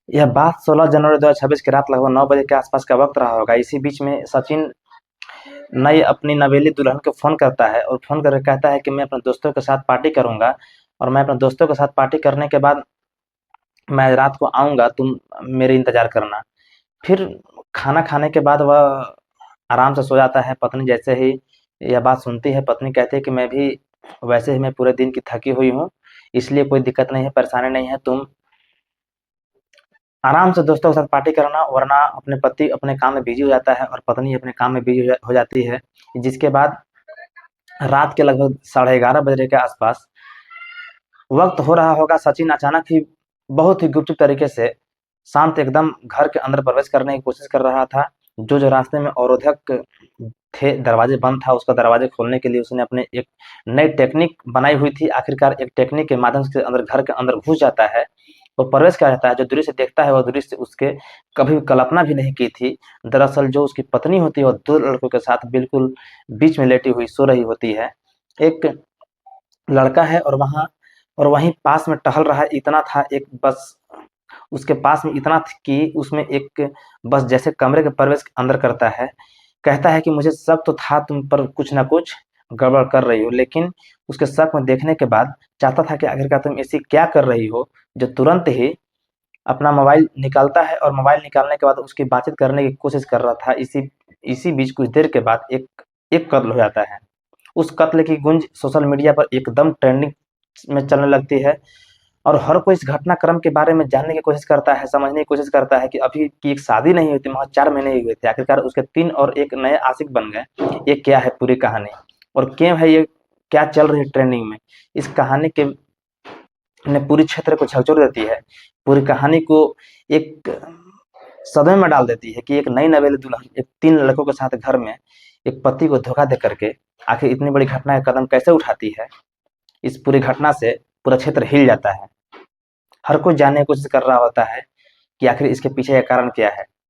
यह बात 16 जनवरी 2026 की रात लगभग 9 बजे के आसपास का वक्त रहा होगा। इसी बीच में सचिन नई अपनी नवेली दुल्हन को फ़ोन करता है और फ़ोन करके कहता है कि मैं अपने दोस्तों के साथ पार्टी करूँगा और मैं अपने दोस्तों के साथ पार्टी करने के बाद मैं रात को आऊँगा, तुम मेरे इंतज़ार करना। फिर खाना खाने के बाद वह आराम से सो जाता है। पत्नी जैसे ही यह बात सुनती है, पत्नी कहती है कि मैं भी वैसे ही मैं पूरे दिन की थकी हुई हूँ, इसलिए कोई दिक्कत नहीं है, परेशानी नहीं है, तुम आराम से दोस्तों के साथ पार्टी करना। वरना अपने पति अपने काम में बिजी हो जाता है और पत्नी अपने काम में बिजी हो जाती है। जिसके बाद रात के लगभग 11:30 बजे के आसपास वक्त हो रहा होगा, सचिन अचानक ही बहुत ही गुपचुप तरीके से शांत एकदम घर के अंदर प्रवेश करने की कोशिश कर रहा था। जो रास्ते में अवरोधक थे, दरवाजे बंद था, उसका दरवाजे खोलने के लिए उसने अपने एक नई टेक्निक बनाई हुई थी। आखिरकार एक टेक्निक के माध्यम से अंदर घर के अंदर घुस जाता है और प्रवेश कर जाता है। जो दृश्य देखता है, वह दृश्य उसके कभी कल्पना भी नहीं की थी। दरअसल जो उसकी पत्नी होती है, वह 2 लड़कों के साथ बिल्कुल बीच में लेटी हुई सो रही होती है। एक लड़का है और वहीं पास में टहल रहा है। इतना था, एक बस उसके पास में इतना कि उसमें एक बस जैसे कमरे के प्रवेश अंदर करता है। कहता है कि मुझे शक तो था तुम पर कुछ ना कुछ गड़बड़ कर रही हो, लेकिन उसके शक में देखने के बाद चाहता था कि आखिरकार तुम ऐसी क्या कर रही हो। जो तुरंत ही अपना मोबाइल निकालता है और मोबाइल निकालने के बाद उसकी बातचीत करने की कोशिश कर रहा था। इसी इसी बीच कुछ देर के बाद एक एक कत्ल हो जाता है। उस कत्ल की गुंज सोशल मीडिया पर एकदम ट्रेंडिंग में चलने लगती है और हर कोई इस घटनाक्रम के बारे में जानने की कोशिश करता है, समझने की कोशिश करता है कि अभी की एक शादी नहीं हुई थी, महज 4 महीने ही हुए थे। आखिरकार उसके 3 और एक नए आशिक बन गए। ये क्या है पूरी कहानी और क्यों है ये, क्या चल रही है ट्रेंडिंग में? इस कहानी के ने पूरी क्षेत्र को झकझोर देती है। पूरी कहानी को एक सदमे में डाल देती है कि एक नई नवेली दुल्हन एक 3 लड़कों के साथ घर में एक पति को धोखा दे करके आखिर इतनी बड़ी घटना का कदम कैसे उठाती है। इस पूरी घटना से पूरा क्षेत्र हिल जाता है। हर कोई जानने की कोशिश कर रहा होता है कि आखिर इसके पीछे का कारण क्या है।